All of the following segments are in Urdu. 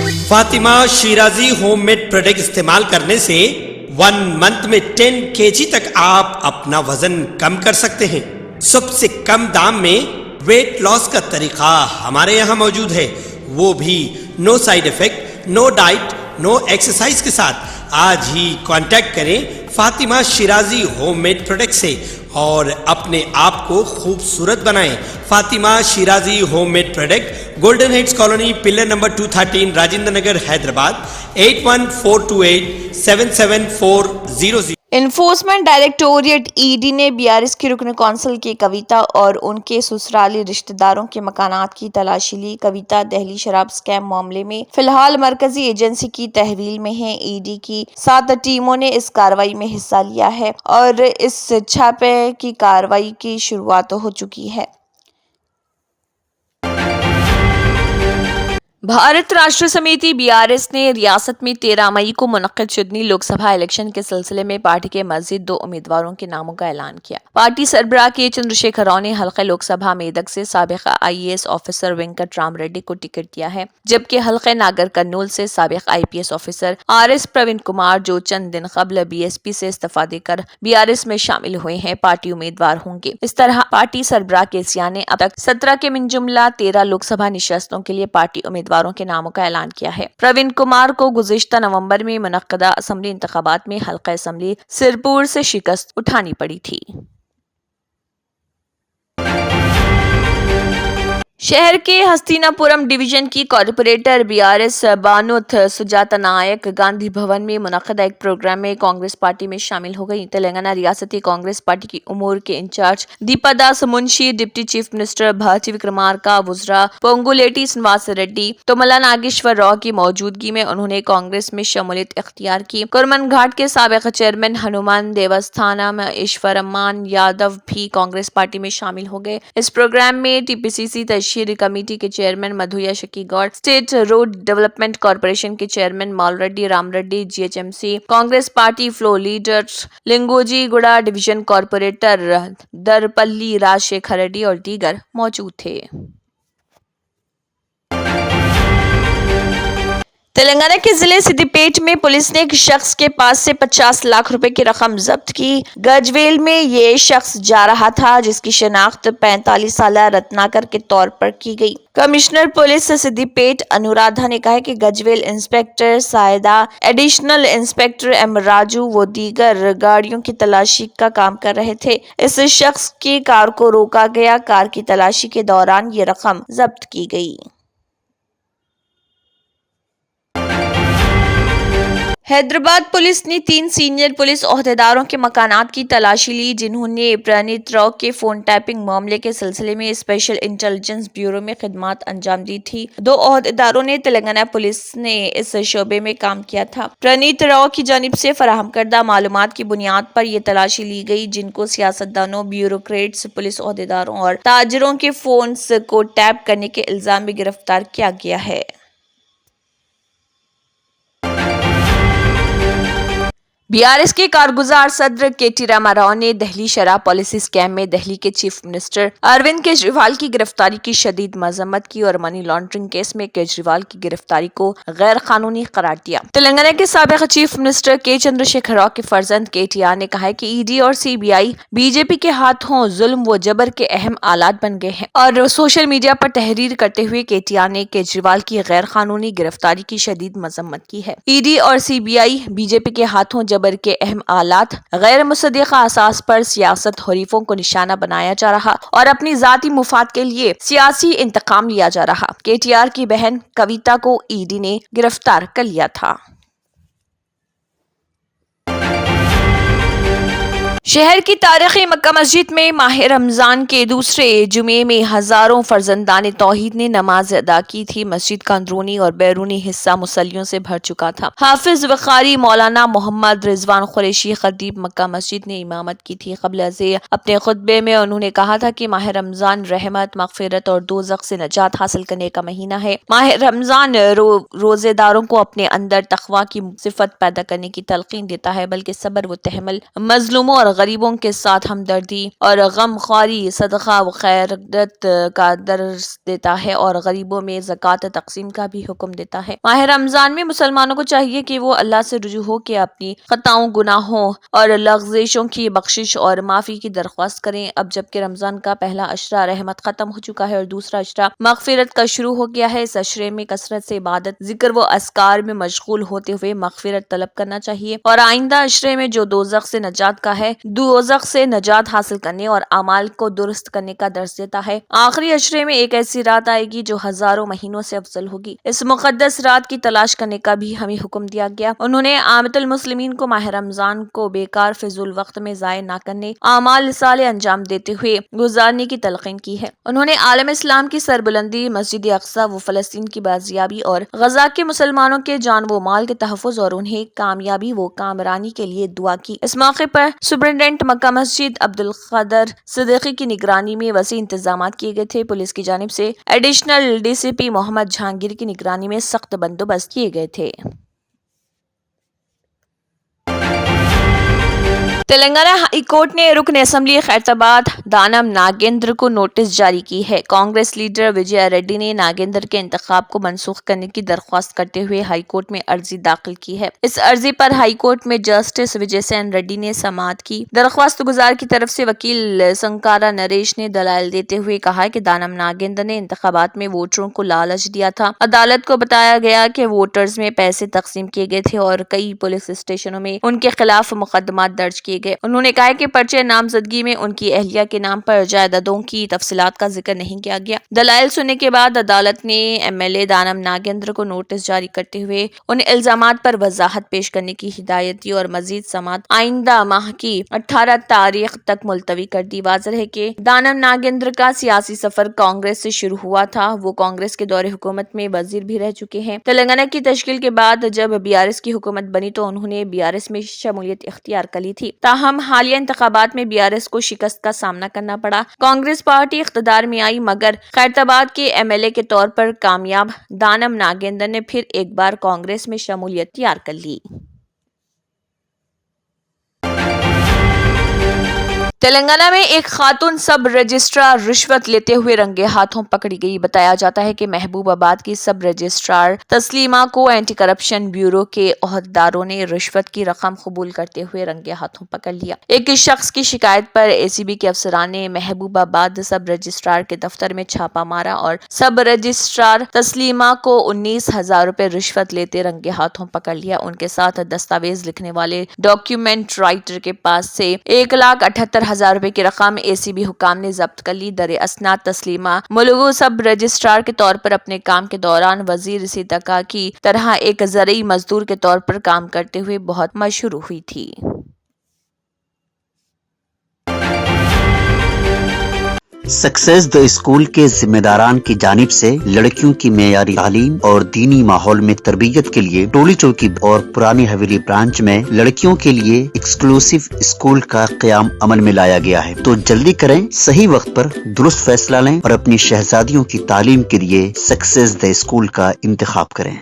Fatima Shirazi homemade product استعمال کرنے سے 1 منتھ میں 10 kg تک آپ اپنا وزن کم کر سکتے ہیں۔ سب سے کم دام میں ویٹ لاس کا طریقہ ہمارے یہاں موجود ہے، وہ بھی no side effect, no diet, no exercise کے ساتھ۔ آج ہی کانٹیکٹ کریں Fatima Shirazi homemade product سے اور اپنے آپ کو خوبصورت بنائیں۔ Fatima Shirazi homemade product, golden heights colony, pillar number 213، Rajendra Nagar, Hyderabad, 8142877400۔ Enforcement directorate E D نے BRS کی رکن کونسل کی کویتا اور ان کے سسرالی رشتہ داروں کے مکانات کی تلاشی لی۔ کویتا دہلی شراب اسکیم معاملے میں فی الحال مرکزی ایجنسی کی تحویل میں ہے۔ ای ڈی کی 7 ٹیموں نے اس کارروائی میں حصہ لیا ہے اور اس چھاپے کی کارروائی کی شروعات ہو چکی ہے۔ بھارت راشٹر سمیتی BRS نے ریاست میں 13 مئی کو منعقد شدنی لوک سبھا الیکشن کے سلسلے میں پارٹی کے مزید 2 امیدواروں کے ناموں کا اعلان کیا۔ پارٹی سربراہ کے چندرشیکھر راؤ نے حلقہ لوک سبھا میدک سے سابق IAS آفیسر وینکٹ رام ریڈی کو ٹکٹ دیا ہے، جبکہ حلقہ ناگر کرنول سے سابق IPS officer RS Praveen Kumar, جو چند دن قبل BSP سے استعفیٰ دے کر BRS میں شامل ہوئے ہیں، پارٹی امیدوار ہوں گے۔ اس طرح پارٹی سربراہ کے سیاہ نے اب تک 17 کے من جملہ 13 لوک سبھا نشستوں کے لیے پارٹی امیدواروں کے ناموں کا اعلان کیا ہے۔ پروین کمار کو گزشتہ نومبر میں منعقدہ اسمبلی انتخابات میں حلقہ اسمبلی سرپور سے شکست اٹھانی پڑی تھی۔ شہر کے ہستینا پورم ڈویژن کی کارپوریٹر BRS بانوت سجاتا نائک گاندھی بھون میں منعقدہ ایک پروگرام میں کانگریس پارٹی میں شامل ہو گئی۔ تلنگانہ ریاستی کانگریس پارٹی کی امور کے انچارج دیپا داس منشی، ڈپٹی چیف منسٹر بھارتی وکرمارکا، وزراء پونگولیٹی سنواس ریڈی، توملا ناگیشور راؤ کی موجودگی میں انہوں نے کانگریس میں شمولیت اختیار کی۔ کرمن گھاٹ کے سابق چیئرمین ہنومان دیوستھانم ایشورمان یادو بھی کانگریس پارٹی میں شامل ہو گئے۔ اس پروگرام میں TPCC تشہیری کمیٹی کے chairman Madhuyashki Goud, state road development corporation کے chairman Mal Reddy Ram Reddy, GHMC Congress party floor leader Lingoji Gouda, division corporator Darpally Raj Shekhar Reddy اور دیگر موجود تھے۔ تلنگانہ کے ضلع سدی پیٹ میں پولیس نے ایک شخص کے پاس سے 50 لاکھ روپے کی رقم ضبط کی۔ گجویل میں یہ شخص جا رہا تھا، جس کی شناخت 45 سالہ رتناکر کے طور پر کی گئی۔ کمشنر پولیس سدی پیٹ انورادھا نے کہا کہ Gajwel inspector Saida, additional inspector M Raju و دیگر گاڑیوں کی تلاشی کا کام کر رہے تھے۔ اس شخص کی کار کو روکا گیا۔ کار کی تلاشی کے دوران یہ رقم ضبط کی گئی۔ حیدرآباد پولیس نے 3 سینئر پولیس عہدیداروں کے مکانات کی تلاشی لی، جنہوں نے پرنیت راؤ کے فون ٹیپنگ معاملے کے سلسلے میں اسپیشل انٹیلیجنس بیورو میں خدمات انجام دی تھی۔ 2 عہدیداروں نے تلنگانہ پولیس نے اس شعبے میں کام کیا تھا۔ پرنیت راؤ کی جانب سے فراہم کردہ معلومات کی بنیاد پر یہ تلاشی لی گئی، جن کو سیاستدانوں، بیوروکریٹس، پولیس عہدیداروں اور تاجروں کے فونز کو ٹیپ کرنے کے الزام میں گرفتار کیا گیا ہے۔ BRS کے کارگزار صدر KT راما راؤ نے دہلی شراب پالیسی اسکیم میں دہلی کے چیف منسٹر اروند کیجریوال کی گرفتاری کی شدید مذمت کی اور منی لانڈرنگ کیس میں کیجریوال کی گرفتاری کو غیر قانونی قرار دیا۔ تلنگانہ کے سابق chief minister K Chandrashekar Rao کے فرزند KTR نے کہا ہے کہ ED اور CBI BJP کے ہاتھوں ظلم و جبر کے اہم آلات بن گئے ہیں، اور سوشل میڈیا پر تحریر کرتے ہوئے KTR نے کیجریوال کی غیر قانونی گرفتاری کی شدید مذمت کی ہے۔ ED اور CBI BJP کے ہاتھوں جبر کے اہم آلات، غیر مصدقہ اساس پر سیاست حریفوں کو نشانہ بنایا جا رہا اور اپنی ذاتی مفاد کے لیے سیاسی انتقام لیا جا رہا۔ KTR کی بہن کویتا کو ED نے گرفتار کر لیا تھا۔ شہر کی تاریخی مکہ مسجد میں ماہ رمضان کے دوسرے جمعے میں ہزاروں فرزندان توحید نے نماز ادا کی تھی۔ مسجد کا اندرونی اور بیرونی حصہ مصلیوں سے بھر چکا تھا۔ حافظ وقاری مولانا محمد رضوان قریشی خطیب مکہ مسجد نے امامت کی تھی۔ قبل ازیں اپنے خطبے میں انہوں نے کہا تھا کہ ماہ رمضان رحمت، مغفرت اور دوزخ سے نجات حاصل کرنے کا مہینہ ہے۔ ماہ رمضان روزے داروں کو اپنے اندر تقویٰ کی صفت پیدا کرنے کی تلقین دیتا ہے، بلکہ صبر و تحمل، مظلوموں اور غریبوں کے ساتھ ہمدردی اور غم خواری، صدقہ و خیرات کا درس دیتا ہے اور غریبوں میں زکوٰۃ تقسیم کا بھی حکم دیتا ہے۔ ماہ رمضان میں مسلمانوں کو چاہیے کہ وہ اللہ سے رجوع ہو کے اپنی خطاؤں، گناہوں اور لغزشوں کی بخشش اور معافی کی درخواست کریں۔ اب جبکہ رمضان کا پہلا عشرہ رحمت ختم ہو چکا ہے اور دوسرا عشرہ مغفرت کا شروع ہو گیا ہے، اس عشرے میں کثرت سے عبادت، ذکر و اذکار میں مشغول ہوتے ہوئے مغفرت طلب کرنا چاہیے اور آئندہ عشرے میں جو دوزخ سے نجات کا ہے، دوزخ سے نجات حاصل کرنے اور اعمال کو درست کرنے کا درس دیتا ہے۔ آخری عشرے میں ایک ایسی رات آئے گی جو ہزاروں مہینوں سے افضل ہوگی، اس مقدس رات کی تلاش کرنے کا بھی ہمیں حکم دیا گیا۔ انہوں نے عامة المسلمین کو ماہ رمضان کو بیکار فضول وقت میں ضائع نہ کرنے، اعمال صالح انجام دیتے ہوئے گزارنے کی تلقین کی ہے۔ انہوں نے عالم اسلام کی سربلندی، مسجد اقصی و فلسطین کی بازیابی اور غزہ کے مسلمانوں کے جان و مال کے تحفظ اور انہیں کامیابی و کامرانی کے لیے دعا کی۔ اس موقع پر سپرنٹنڈنٹ مکہ مسجد عبدالقادر صدیقی کی نگرانی میں وسیع انتظامات کیے گئے تھے۔ پولیس کی جانب سے ایڈیشنل ڈی سی پی محمد جہانگیر کی نگرانی میں سخت بندوبست کیے گئے تھے۔ تلنگانہ ہائی کورٹ نے رکن اسمبلی خیرتآباد دانم ناگیندر کو نوٹس جاری کی ہے۔ کانگریس لیڈر وجے ریڈی نے ناگیندر کے انتخاب کو منسوخ کرنے کی درخواست کرتے ہوئے ہائی کورٹ میں عرضی داخل کی ہے۔ اس عرضی پر ہائی کورٹ میں جسٹس وجے سین ریڈی نے سماعت کی۔ درخواست گزار کی طرف سے وکیل سنکارا نریش نے دلائل دیتے ہوئے کہا کہ دانم ناگیندر نے انتخابات میں ووٹروں کو لالچ دیا تھا۔ عدالت کو بتایا گیا کہ ووٹرز میں پیسے تقسیم کیے گئے تھے اور کئی پولیس اسٹیشنوں میں ان کے خلاف مقدمات درج کیے گئے۔ انہوں نے کہا کہ پرچہ نامزدگی میں ان کی اہلیہ کے نام پر جائیدادوں کی تفصیلات کا ذکر نہیں کیا گیا۔ دلائل سننے کے بعد عدالت نے ایم ایل اے دانم ناگیندر کو نوٹس جاری کرتے ہوئے ان الزامات پر وضاحت پیش کرنے کی ہدایت دی اور مزید سماعت آئندہ ماہ کی 18 تاریخ تک ملتوی کر دی۔ واضح ہے کہ دانم ناگیندر کا سیاسی سفر کانگریس سے شروع ہوا تھا۔ وہ کانگریس کے دور حکومت میں وزیر بھی رہ چکے ہیں۔ تلنگانہ کی تشکیل کے بعد جب BRS کی حکومت بنی تو انہوں نے BRS میں شمولیت اختیار کر لی تھی، تاہم حالیہ انتخابات میں BRS کو شکست کا سامنا کرنا پڑا۔ کانگریس پارٹی اقتدار میں آئی مگر خیرتآباد کے MLA کے طور پر کامیاب دانم ناگیندر نے پھر ایک بار کانگریس میں شمولیت اختیار کر لی۔ تلنگانہ میں ایک خاتون سب رجسٹرار رشوت لیتے ہوئے رنگے ہاتھوں پکڑی گئی۔ بتایا جاتا ہے کہ محبوب آباد کی سب رجسٹرار تسلیمہ کو اینٹی کرپشن بیورو کے عہدیداروں نے رشوت کی رقم قبول کرتے ہوئے رنگے ہاتھوں پکڑ لیا۔ ایک شخص کی شکایت پر ACB کے افسران نے محبوب آباد سب رجسٹرار کے دفتر میں چھاپہ مارا اور سب رجسٹرار تسلیمہ کو 19,000 روپے رشوت لیتے رنگے ہاتھوں پکڑ لیا۔ ان کے ساتھ دستاویز لکھنے والے ڈاکیومنٹ رائٹر کے پاس سے 1,78,000 روپے کی رقم ACB حکام نے ضبط کر لی۔ در اسناد تسلیمہ ملغو سب رجسٹرار کے طور پر اپنے کام کے دوران وزیر سیتاکا کی طرح ایک زرعی مزدور کے طور پر کام کرتے ہوئے بہت مشہور ہوئی تھی۔ سکسیس دی اسکول کے ذمہ داران کی جانب سے لڑکیوں کی معیاری تعلیم اور دینی ماحول میں تربیت کے لیے ٹولی چوکی اور پرانی حویلی برانچ میں لڑکیوں کے لیے ایکسکلوسیو اسکول کا قیام عمل میں لایا گیا ہے۔ تو جلدی کریں، صحیح وقت پر درست فیصلہ لیں اور اپنی شہزادیوں کی تعلیم کے لیے سکسیس دی اسکول کا انتخاب کریں۔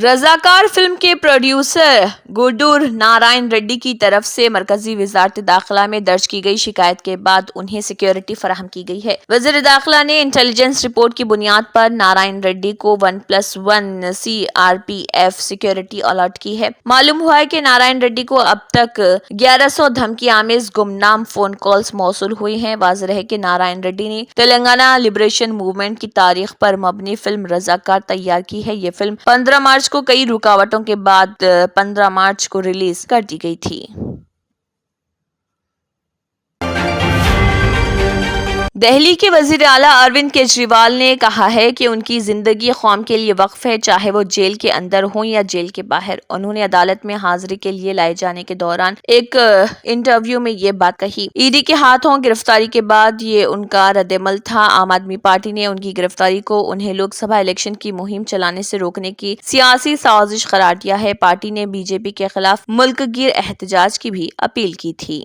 رضاکار فلم کے پروڈیوسر گوڈور نارائن ریڈی کی طرف سے مرکزی وزارت داخلہ میں درج کی گئی شکایت کے بعد انہیں سیکیورٹی فراہم کی گئی ہے۔ وزیر داخلہ نے انٹیلیجنس رپورٹ کی بنیاد پر نارائن ریڈی کو 1+1 CRPF سیکیورٹی الاٹ کی ہے۔ معلوم ہوا ہے کہ نارائن ریڈی کو اب تک 1100 دھمکی آمیز گمنام فون کالز موصول ہوئی ہیں۔ واضح ہے کہ نارائن ریڈی نے تلنگانہ لبریشن موومنٹ کی تاریخ پر مبنی فلم رضاکار تیار کی ہے۔ یہ فلم 15 مارچ کو کئی رکاوٹوں کے بعد 15 مارچ کو ریلیز کر دی گئی تھی۔ دہلی کے وزیر اعلیٰ اروند کیجریوال نے کہا ہے کہ ان کی زندگی قوم کے لیے وقف ہے، چاہے وہ جیل کے اندر ہوں یا جیل کے باہر۔ انہوں نے عدالت میں حاضری کے لیے لائے جانے کے دوران ایک انٹرویو میں یہ بات کہی۔ ED کے ہاتھوں گرفتاری کے بعد یہ ان کا رد عمل تھا۔ عام آدمی پارٹی نے ان کی گرفتاری کو انہیں لوک سبھا الیکشن کی مہم چلانے سے روکنے کی سیاسی سازش قرار دیا ہے۔ پارٹی نے BJP کے خلاف ملک گیر احتجاج کی بھی اپیل کی تھی۔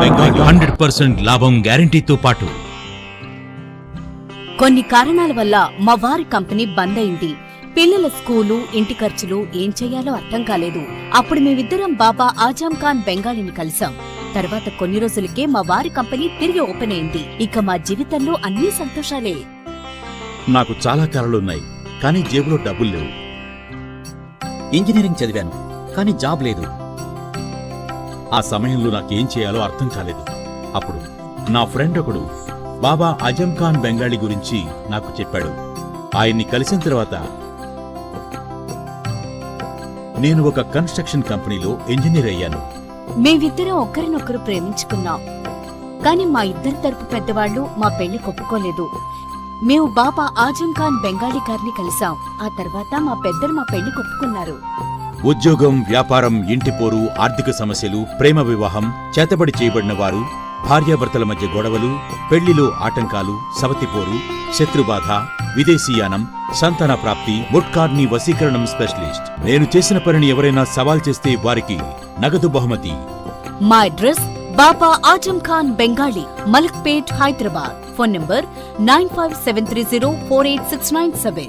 బెంగాలీ 100% లాభం గ్యారెంటీతో పాటు కొన్ని కారణాల వల్ల మా వారి కంపెనీ బంద్ అయింది. పిల్లల స్కూలు, ఇంటి ఖర్చులు ఏం చెయ్యాలో అర్థం కాలేదు. అప్పుడు మేమిద్దరం బాబా ఆజం ఖాన్ బెంగాలీని కలిసాం. తర్వాత కొన్ని రోజులకే మా వారి కంపెనీ తిరిగి ఓపెన్ అయింది. ఇక మా జీవితంలో అన్ని సంతోషాలే. నాకు చాలా కలలున్నాయి, కానీ జేబులో డబ్బులు లేవు. ఇంజనీరింగ్ చదివాను, కానీ జాబ్ లేదు. ఆ సమయంలో నాకేం చేయాలో అర్థం కాలేదు. అప్పుడు నా ఫ్రెండ్ ఒకడు బాబా ఆజం ఖాన్ బెంగాలీ గురించి నాకు చెప్పాడు. ఆయన్ని కలిసిన తర్వాత నేను ఒక కన్స్ట్రక్షన్ కంపెనీలో ఇంజనీర్ అయ్యాను. మేమిద్దరం ఒకరినొకరు ప్రేమించుకున్నాం. కాని మా ఇద్దరి తరపు పెద్దవాళ్లు మా పెళ్లి ఒప్పుకోలేదు. మేము బాబా ఆజం ఖాన్ బెంగాలీ గారిని కలిసాం. ఆ తర్వాత మా పెద్దలు మా పెళ్లి ఒప్పుకున్నారు. ఉద్యోగం, వ్యాపారం, ఇంటి పోరు, ఆర్థిక సమస్యలు, ప్రేమ వివాహం, చేతబడి చేయబడిన వారు, భార్యాభర్తల మధ్య గొడవలు, పెళ్లిలో ఆటంకాలు, సవతిపోరు, శత్రుబాధ, విదేశీయానం, సంతాన ప్రాప్తి, ముట్కార్ని వశీకరణం స్పెషలిస్ట్. నేను చేసిన పనిని ఎవరైనా సవాల్ చేస్తే వారికి నగదు బహుమతి. మా address Baba Azam Khan Bengali, Malakpet, Hyderabad. Phone number 9573048697.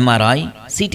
MRI, CT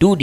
2D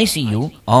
ICU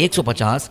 150,